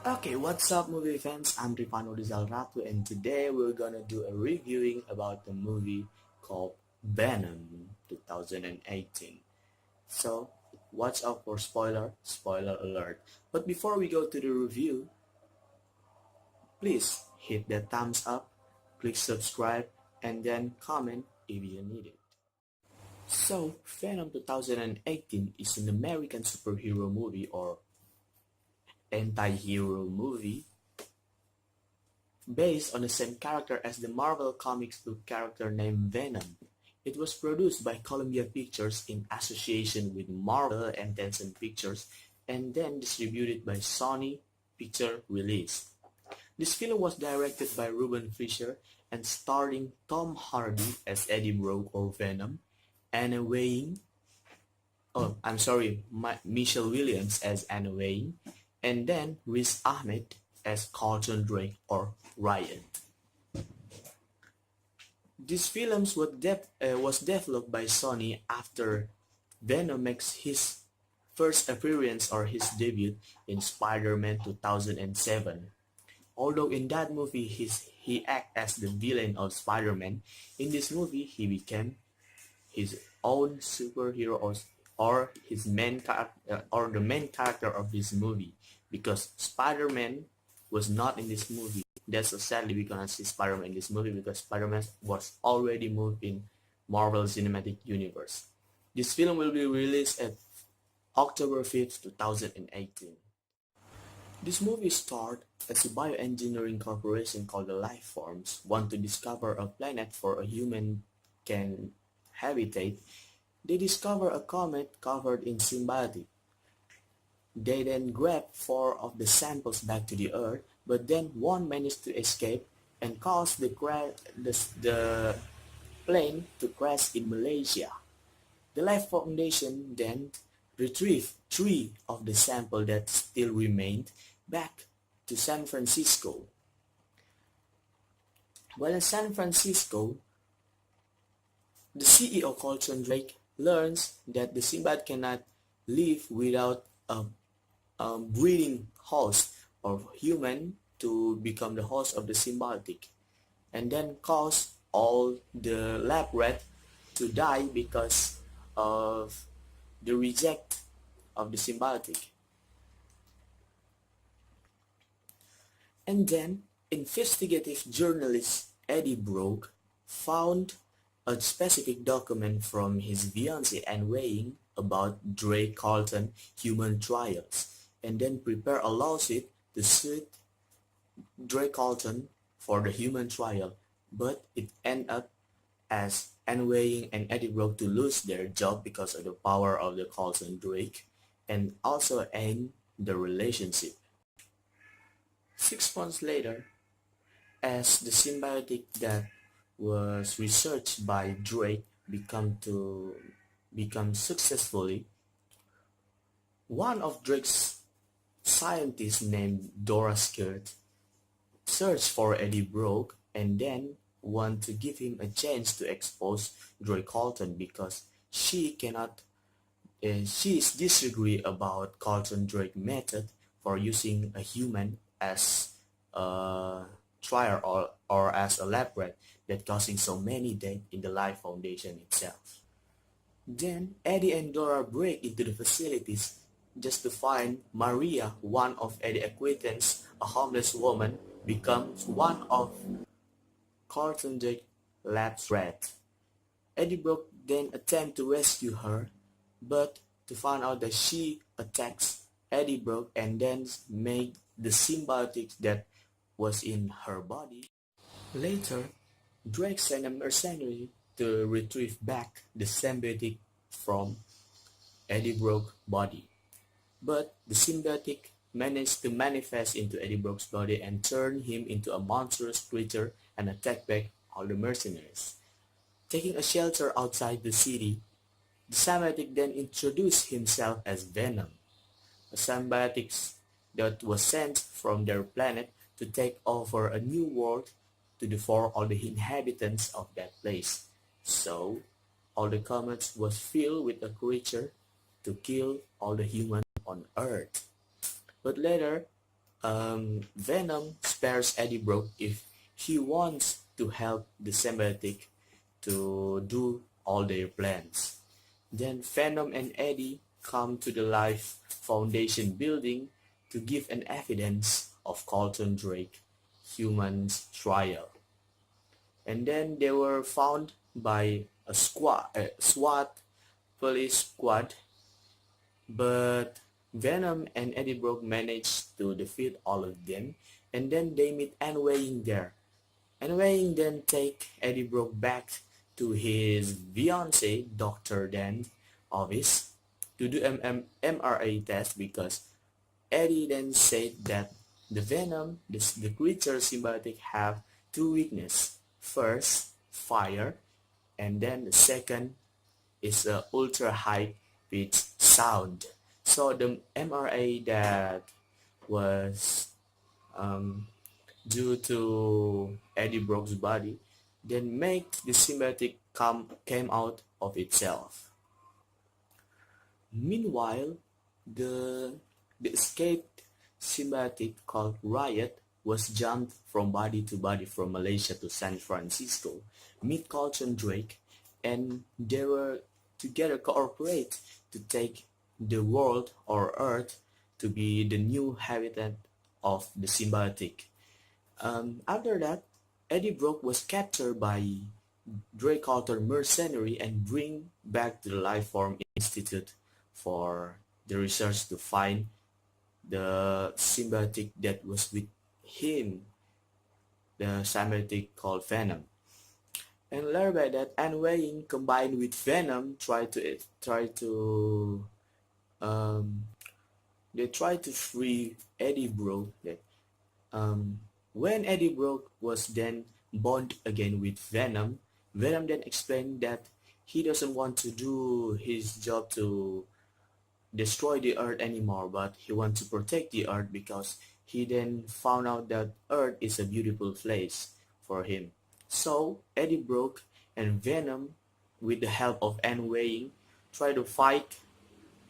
Okay, what's up movie fans? I'm Rivano Ratoe and today we're gonna do a reviewing about the movie called Venom 2018. So, watch out for spoiler alert. But before we go to the review, please hit the thumbs up, click subscribe, and then comment if you need it. So, Venom 2018 is an American superhero movie or anti-hero movie based on the same character as the Marvel Comics book character named Venom. It was produced by Columbia Pictures in association with Marvel and Tencent Pictures and then distributed by Sony Picture Release. This film was directed by Ruben Fisher and starring Tom Hardy as Eddie Brock or Venom, Anna Wayne, Michelle Williams as Anna Wayne, and then Riz Ahmed as Carlton Drake or Ryan. This film was developed by Sony after Venom makes his first appearance or his debut in Spider-Man 2007. Although in that movie he acted as the villain of Spider-Man, in this movie he became his own superhero or his main character or the main character of this movie because Spider-Man was not in this movie. That's so sadly we cannot see Spider-Man in this movie because Spider-Man was already moved in Marvel Cinematic Universe. This film will be released at October 5th, 2018. This movie starred as a bioengineering corporation called the Life Forms want to discover a planet for a human can habitate. They discover a comet covered in symbiotic. They then grab 4 of the samples back to the Earth, but then one managed to escape and caused the plane to crash in Malaysia. The Life Foundation then retrieved 3 of the samples that still remained back to San Francisco. While in San Francisco, the CEO Carlton Drake learns that the symbiote cannot live without a breeding host or human to become the host of the symbiotic, and then cause all the lab rats to die because of the reject of the symbiotic. And then investigative journalist Eddie Brock found a specific document from his fiancée Anne Wayne about Drake Carlton human trials and then prepare a lawsuit to sue Drake Carlton for the human trial, but it ended up as Anne Wayne and Eddie Brock to lose their job because of the power of the Carlton Drake and also end the relationship. 6 months later, as the symbiotic that was researched by Drake become successfully, one of Drake's scientists named Dora Skirt searched for Eddie Brock and then want to give him a chance to expose Drake Carlton because she is disagree about Carlton Drake method for using a human as a trial or as a lab rat that causing so many deaths in the Life Foundation itself. Then Eddie and Dora break into the facilities just to find Maria, one of Eddie's acquaintances, a homeless woman, becomes one of Carlton Drake's lab rats. Eddie Brock then attempts to rescue her, but to find out that she attacks Eddie Brock and then make the symbiotic that was in her body. Later, Drake sent a mercenary to retrieve back the symbiotic from Eddie Brock's body. But the symbiotic managed to manifest into Eddie Brock's body and turn him into a monstrous creature and attack back all the mercenaries. Taking a shelter outside the city, the symbiotic then introduced himself as Venom, a symbiotic that was sent from their planet to take over a new world to devour all the inhabitants of that place. So, all the comets was filled with a creature to kill all the humans on Earth. But later, Venom spares Eddie Brock if he wants to help the symbiotic to do all their plans. Then Venom and Eddie come to the Life Foundation building to give an evidence of Colton Drake human's trial. And then they were found by a SWAT police squad, but Venom and Eddie Brock managed to defeat all of them, and then they meet Anne Weying there. Anne Weying then take Eddie Brock back to his fiancée, Dr. Dan's office to do MRA test because Eddie then said that the Venom, the creature symbiotic, have two weaknesses. First, fire, and then the second is a ultra high pitch sound. So the MRA that was um, due to Eddie Brock's body then make the symbiotic came out of itself. Meanwhile, the the escaped symbiotic called Riot was jumped from body to body from Malaysia to San Francisco, meet Colton Drake, and they were together cooperate to take the world or Earth to be the new habitat of the symbiotic. After that, Eddie Brock was captured by Drake Colton mercenary and bring back to the Lifeform Institute for the research to find the symbiotic that was with him, the symbiotic called Venom. And later by that, Anne Weying combined with Venom um, try to free Eddie Brock. Um, when Eddie Brock was then bond again with Venom, Venom then explained that he doesn't want to do his job to destroy the Earth anymore, but he wants to protect the Earth because he then found out that Earth is a beautiful place for him. So Eddie Brock and Venom, with the help of Anne Weying, try to fight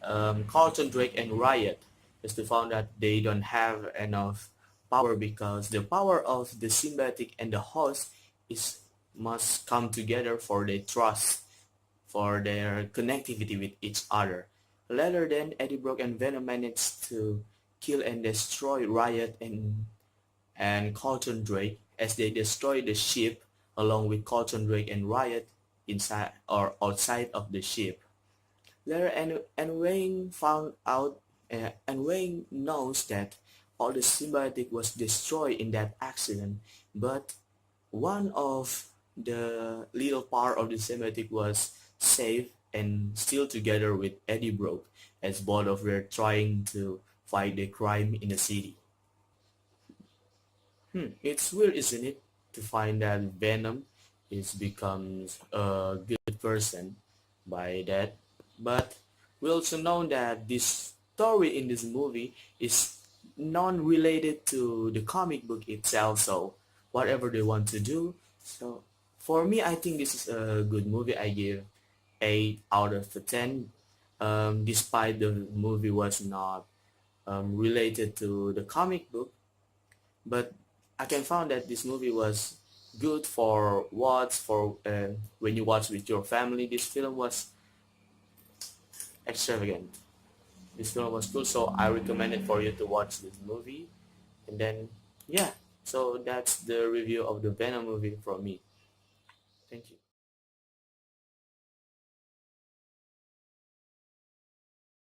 Carlton Drake and Riot, just to find that they don't have enough power because the power of the symbiotic and the host is must come together for their trust, for their connectivity with each other. Later then, Eddie Brock and Venom managed to kill and destroy Riot and Carlton Drake as they destroy the ship along with Carlton Drake and Riot inside or outside of the ship. Later, and Wayne found out, and Wayne knows that all the symbiotic was destroyed in that accident, but one of the little part of the symbiotic was saved and still together with Eddie Brock as both of them trying to fight the crime in the city. It's weird, isn't it, to find that Venom is becomes a good person by that. But we also know that this story in this movie is non-related to the comic book itself. So whatever they want to do. So for me, I think this is a good movie. I give 8 out of 10. Despite the movie was not related to the comic book, but I can found that this movie was good for watch for when you watch with your family. This film was extravagant. This film was cool, so I recommend it for you to watch this movie. And then yeah, so that's the review of the Venom movie from me.